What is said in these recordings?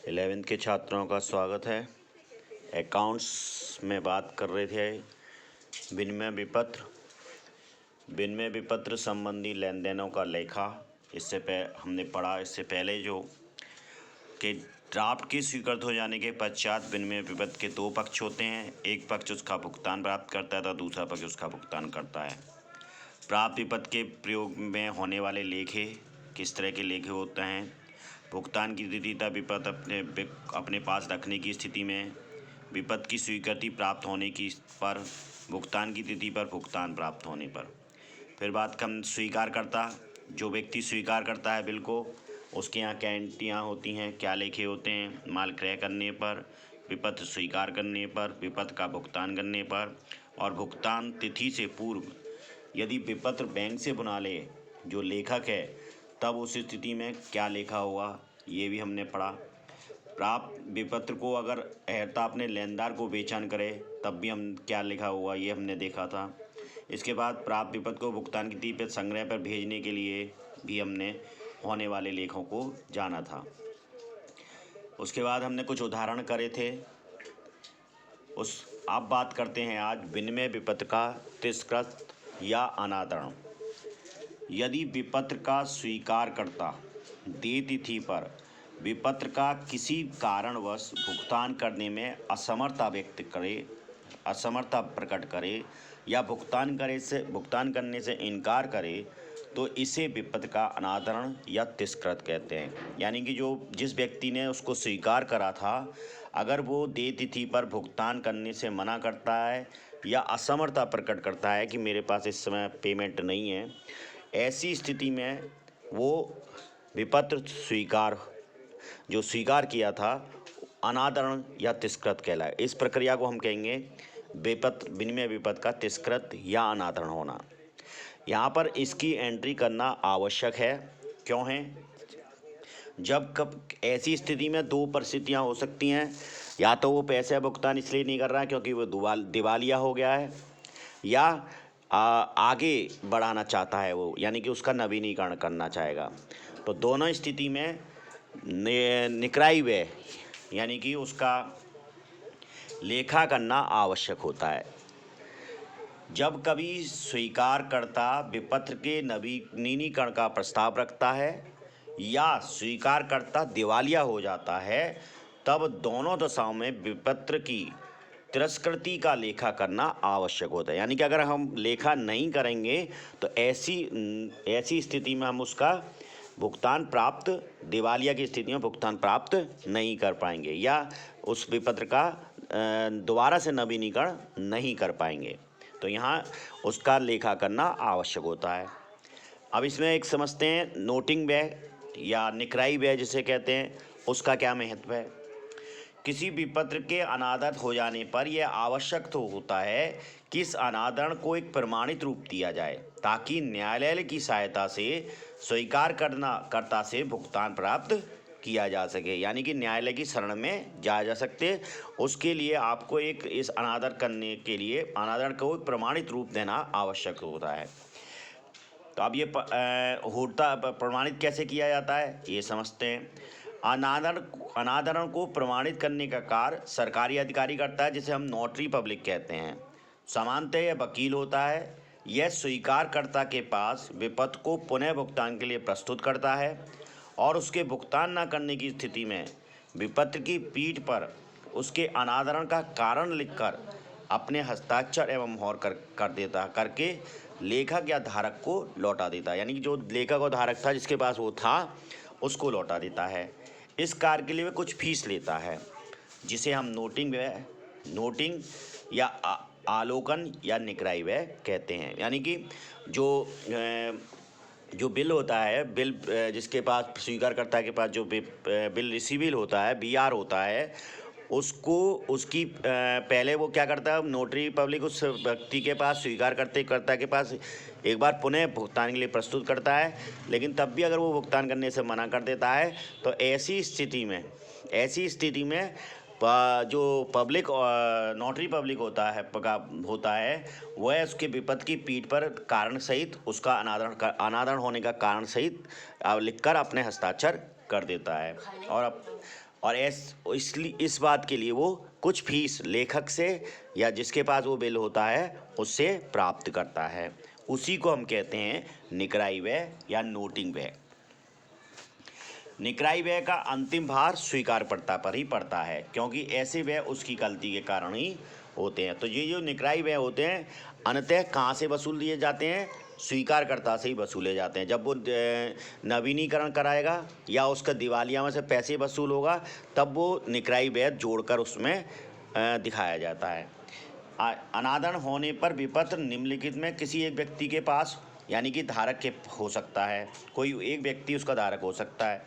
11वीं के छात्रों का स्वागत है। अकाउंट्स में बात कर रहे थे विनिमय विपत्र संबंधी लेन देनों का लेखा। हमने पढ़ा इससे पहले जो कि ड्राफ्ट की स्वीकृत हो जाने के पश्चात विनिमय विपत्र के दो पक्ष होते हैं। एक पक्ष उसका भुगतान प्राप्त करता है तो दूसरा पक्ष उसका भुगतान करता है। प्राप्त विपत्र के प्रयोग में होने वाले लेखे किस तरह के लेखे होते हैं? भुगतान की तिथि तक विपत्र अपने पास रखने की स्थिति में, विपत्र की स्वीकृति प्राप्त होने की पर, भुगतान की तिथि पर भुगतान प्राप्त होने पर। फिर बात हम स्वीकार करता, जो व्यक्ति स्वीकार करता है बिल को, उसके यहाँ क्या एंट्रियाँ होती हैं, क्या लेखे होते हैं? माल क्रय करने पर, विपत्र स्वीकार करने पर, विपत्र का भुगतान करने पर और भुगतान तिथि से पूर्व यदि विपत्र बैंक से बना ले जो लेखक है तब उस स्थिति में क्या लेखा हुआ, ये भी हमने पढ़ा। प्राप्त विपत्र को अगर अहर्ता अपने लेनदार को बेचैन करे तब भी हम क्या लिखा हुआ, ये हमने देखा था। इसके बाद प्राप्त विपत्र को भुगतान की तिथि पर संग्रह पर भेजने के लिए भी हमने होने वाले लेखों को जाना था। उसके बाद हमने कुछ उदाहरण करे थे। अब बात करते हैं आज विनिमय विपत्र का तिरस्कृत या अनादरण। यदि विपत्र का स्वीकारकर्ता देय तिथि पर विपत्र का किसी कारणवश भुगतान करने में असमर्थता प्रकट करे या भुगतान करने से इनकार करे तो इसे विपत्र का अनादरण या तिरस्कृत कहते हैं। यानी कि जिस व्यक्ति ने उसको स्वीकार करा था, अगर वो देय तिथि पर भुगतान करने से मना करता है या असमर्थता प्रकट करता है कि मेरे पास इस समय पेमेंट नहीं है, ऐसी स्थिति में वो विपत्र स्वीकार किया था अनादरण या तिरस्कृत कहलाए। इस प्रक्रिया को हम कहेंगे विनिमय विपत्र का तिरस्कृत या अनादरण होना। यहाँ पर इसकी एंट्री करना आवश्यक है। क्यों है? जब कब ऐसी स्थिति में दो परिस्थितियाँ हो सकती हैं, या तो वो पैसे भुगतान इसलिए नहीं कर रहा है क्योंकि वो दिवालिया हो गया है, या आगे बढ़ाना चाहता है वो, यानी कि उसका नवीनीकरण करना चाहेगा। तो दोनों स्थिति में निक्राई व्यय यानी कि उसका लेखा करना आवश्यक होता है। जब कभी स्वीकारकर्ता विपत्र के नवीनीकरण का प्रस्ताव रखता है या स्वीकारकर्ता दिवालिया हो जाता है, तब दोनों दशाओं में विपत्र की तिरस्कृति का लेखा करना आवश्यक होता है। यानी कि अगर हम लेखा नहीं करेंगे तो ऐसी स्थिति में हम उसका भुगतान प्राप्त, दिवालिया की स्थिति में भुगतान प्राप्त नहीं कर पाएंगे या उस विपत्र का दोबारा से नवीनीकरण नहीं कर पाएंगे। तो यहाँ उसका लेखा करना आवश्यक होता है। अब इसमें एक समझते हैं नोटिंग व्यय या निक्राई व्यय जिसे कहते हैं, उसका क्या महत्व है। किसी विपत्र के अनादर हो जाने पर यह आवश्यक तो होता है कि इस अनादरण को एक प्रमाणित रूप दिया जाए ताकि न्यायालय की सहायता से स्वीकारकर्ता से भुगतान प्राप्त किया जा सके। यानी कि न्यायालय की शरण में जाया जा सकते, उसके लिए आपको इस अनादर करने के लिए अनादरण को एक प्रमाणित रूप देना आवश्यक होता है। तो अब ये प्रमाणित कैसे किया जाता है ये समझते हैं। अनादरण को प्रमाणित करने का कार्य सरकारी अधिकारी करता है, जिसे हम नोटरी पब्लिक कहते हैं। सामान्यतः यह वकील होता है। यह स्वीकारकर्ता के पास विपत्र को पुनः भुगतान के लिए प्रस्तुत करता है और उसके भुगतान न करने की स्थिति में विपत्र की पीठ पर उसके अनादरण का कारण लिखकर अपने हस्ताक्षर एवं मोहर करके लेखक या धारक को लौटा देता है। यानी कि जो लेखक और धारक था, जिसके पास वो था, उसको लौटा देता है। इस कार्य के लिए वह कुछ फीस लेता है, जिसे हम नोटिंग या आलोकन या निक्राई व्यय कहते हैं। यानी कि जो बिल होता है, जिसके पास स्वीकारकर्ता के पास जो बिल रिसीवेबल होता है, बीआर होता है, उसकी पहले वो क्या करता है, नोटरी पब्लिक उस व्यक्ति के पास, स्वीकारकर्ता के पास एक बार पुनः भुगतान के लिए प्रस्तुत करता है। लेकिन तब भी अगर वो भुगतान करने से मना कर देता है तो ऐसी स्थिति में जो नोटरी पब्लिक होता है वह उसके विपत्र की पीठ पर कारण सहित उसका अनादरण होने का कारण सहित लिखकर अपने हस्ताक्षर कर देता है। और और इसलिए इस बात के लिए वो कुछ फीस लेखक से या जिसके पास वो बिल होता है उससे प्राप्त करता है। उसी को हम कहते हैं निकराई व्यय या नोटिंग व्यय। निकराई व्यय का अंतिम भार स्वीकारकर्ता पर ही पड़ता है, क्योंकि ऐसे व्यय उसकी गलती के कारण ही होते हैं। तो ये जो निकराई व्यय होते हैं अंततः कहाँ से वसूल दिए जाते हैं? स्वीकारकर्ता से ही वसूले जाते हैं। जब वो नवीनीकरण कराएगा या उसका दिवालिया में से पैसे वसूल होगा तब वो निकराई व्यय जोड़कर उसमें दिखाया जाता है। अनादरण होने पर विपत्र निम्नलिखित में किसी एक व्यक्ति के पास यानी कि धारक के हो सकता है, कोई एक व्यक्ति उसका धारक हो सकता है,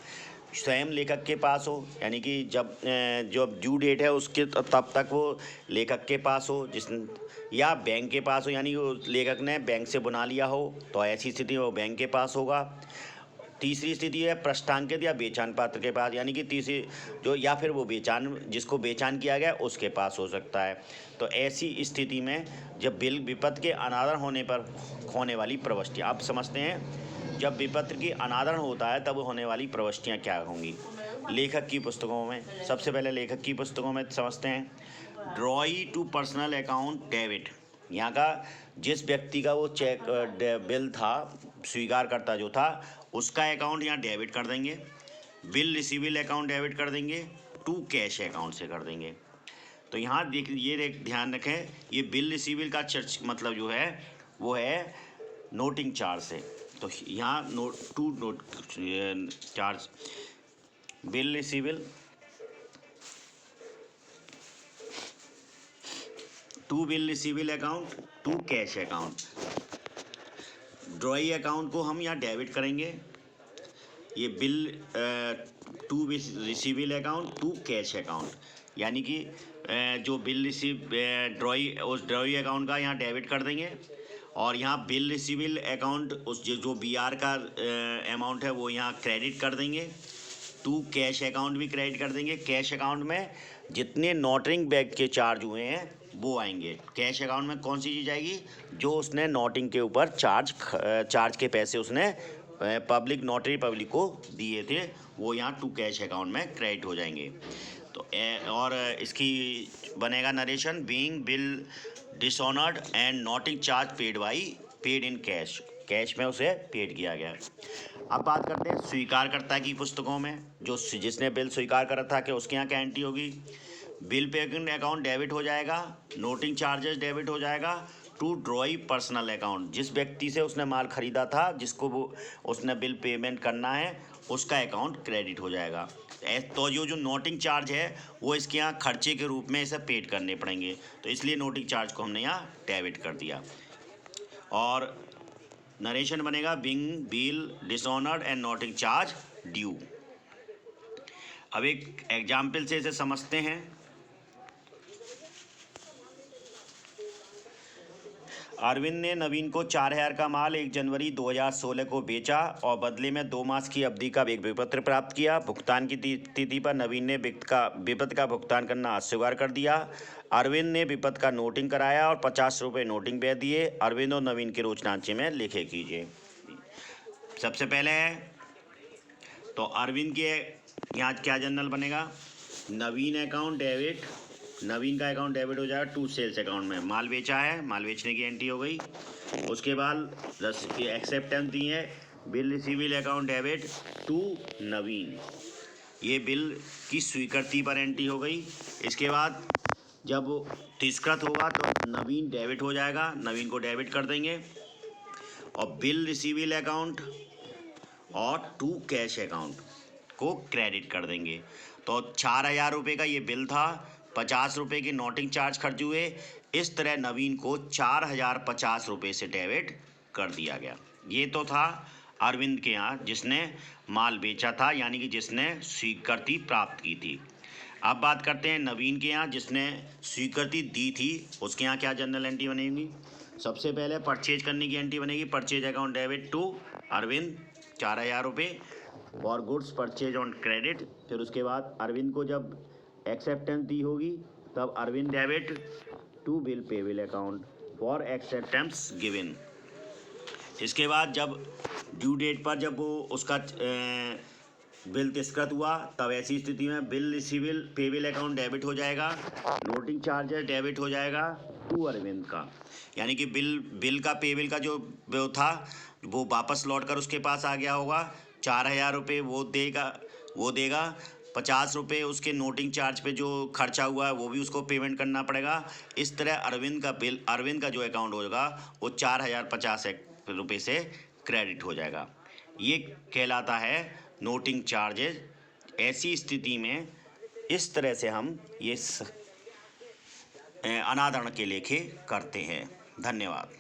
स्वयं लेखक के पास हो यानी कि जो ड्यू डेट है उसके तब तक वो लेखक के पास हो, या बैंक के पास हो यानी वो लेखक ने बैंक से बना लिया हो तो ऐसी स्थिति में वो बैंक के पास होगा। तीसरी स्थिति है पृष्ठांकित या बेचान पात्र के पास, यानी कि तीसरी जो या फिर वो बेचान जिसको बेचान किया गया उसके पास हो सकता है। तो ऐसी स्थिति में जब बिल विपत्र के अनादरण होने पर होने वाली प्रविष्टियाँ आप समझते हैं, जब विपत्र की अनादरण होता है तब होने वाली प्रविष्टियाँ क्या होंगी। लेखक की पुस्तकों में सबसे पहले लेखक की पुस्तकों में समझते हैं, drawee to personal account debit, यहाँ का जिस व्यक्ति का वो चेक बिल था स्वीकारकर्ता जो था उसका अकाउंट यहाँ डेबिट कर देंगे। बिल रिसीवेबल अकाउंट डेबिट कर देंगे, टू कैश अकाउंट से कर देंगे। तो यहाँ ध्यान रखें, ये बिल रिसीवेबल का मतलब जो है वो है नोटिंग चार्ज से। तो यहाँ note charge bill receivable to bill receivable account to cash account. Drawee account को हम यहाँ डेबिट करेंगे, ये bill to receivable account to cash account, यानी कि जो बिल रिसीव उस ड्रॉई अकाउंट का यहाँ डेबिट कर देंगे और यहाँ बिल रिसीवेबल अकाउंट उस जो BR का अमाउंट है वो यहाँ क्रेडिट कर देंगे। टू कैश अकाउंट भी क्रेडिट कर देंगे। कैश अकाउंट में जितने नोटरिंग बैग के चार्ज हुए हैं वो आएंगे। कैश अकाउंट में कौन सी चीज़ आएगी? जो उसने नोटिंग के ऊपर चार्ज के पैसे उसने पब्लिक नोटरी पब्लिक को दिए थे वो यहाँ टू कैश अकाउंट में क्रेडिट हो जाएंगे। तो और इसकी बनेगा narration, being bill dishonoured and noting charge paid in cash, cash में उसे पेड किया गया। अब बात करते हैं स्वीकारकर्ता की पुस्तकों में, जो जिसने बिल स्वीकार करा था कि उसके यहाँ क्या एंट्री होगी। बिल पेमेंट अकाउंट डेबिट हो जाएगा, नोटिंग चार्जेस डेबिट हो जाएगा, टू ड्रॉई पर्सनल अकाउंट, जिस व्यक्ति से उसने माल खरीदा था जिसको वो उसने बिल पेमेंट करना है उसका अकाउंट क्रेडिट हो जाएगा। तो जो नोटिंग चार्ज है वो इसके यहाँ खर्चे के रूप में इसे पेड करने पड़ेंगे, तो इसलिए नोटिंग चार्ज को हमने यहाँ डेबिट कर दिया। और नरेशन बनेगा being bill dishonoured and noting charge due. अब एक एग्जाम्पल से इसे समझते हैं। अरविंद ने नवीन को 4000 का माल 1 जनवरी 2016 को बेचा और बदले में 2 मास की अवधि का एक विपत्र प्राप्त किया। भुगतान की तिथि पर नवीन ने विपत्र का भुगतान करना अस्वीकार कर दिया। अरविंद ने विपत्र का नोटिंग कराया और 50 रुपये नोटिंग व्यय दिए। अरविंद और नवीन के रोचनाचे में लिखे कीजिए। सबसे पहले है तो अरविंद के यहाँ क्या जनरल बनेगा, नवीन अकाउंट डेबिट, नवीन का अकाउंट डेबिट हो जाएगा टू सेल्स अकाउंट में, माल बेचा है, माल बेचने की एंट्री हो गई। उसके बाद एक्सेप्टेंस दी है, bill receivable account debit to Naveen, ये बिल की स्वीकृति पर एंट्री हो गई। इसके बाद जब तिरस्कृत होगा तो नवीन डेबिट हो जाएगा, नवीन को डेबिट कर देंगे और बिल रिसीवेबल अकाउंट और टू कैश अकाउंट को क्रेडिट कर देंगे। तो 4000 रुपये का ये बिल था, 50 रुपये की नोटिंग चार्ज खर्च हुए, इस तरह नवीन को 4050 रुपये से डेबिट कर दिया गया। ये तो था अरविंद के यहाँ जिसने माल बेचा था, यानी कि जिसने स्वीकृति प्राप्त की थी। अब बात करते हैं नवीन के यहाँ जिसने स्वीकृति दी थी, उसके यहाँ क्या जनरल एंट्री बनेगी। सबसे पहले परचेज करने की एंट्री बनेगी, purchase account debit to Arvind 4000 रुपये for goods purchase on credit. फिर उसके बाद अरविंद को जब एक्सेप्टेंस दी होगी तब Arvind debit to bill payable account for acceptance given. इसके बाद जब ड्यू डेट पर जब वो उसका बिल तिरस्कृत हुआ तब ऐसी स्थिति में bill receivable payable account debit हो जाएगा, नोटिंग चार्जेस डेबिट हो जाएगा टू अरविंद का। यानी कि बिल का पेबल का जो वो था वो वापस लौट कर उसके पास आ गया होगा। 4,000 रुपये वो देगा 50 रुपये उसके नोटिंग चार्ज पे जो खर्चा हुआ है वो भी उसको पेमेंट करना पड़ेगा। इस तरह अरविंद का जो अकाउंट होगा वो 4,050 रुपये से क्रेडिट हो जाएगा। ये कहलाता है नोटिंग चार्जेज। ऐसी स्थिति में इस तरह से हम ये अनादरण के लेखे करते हैं। धन्यवाद।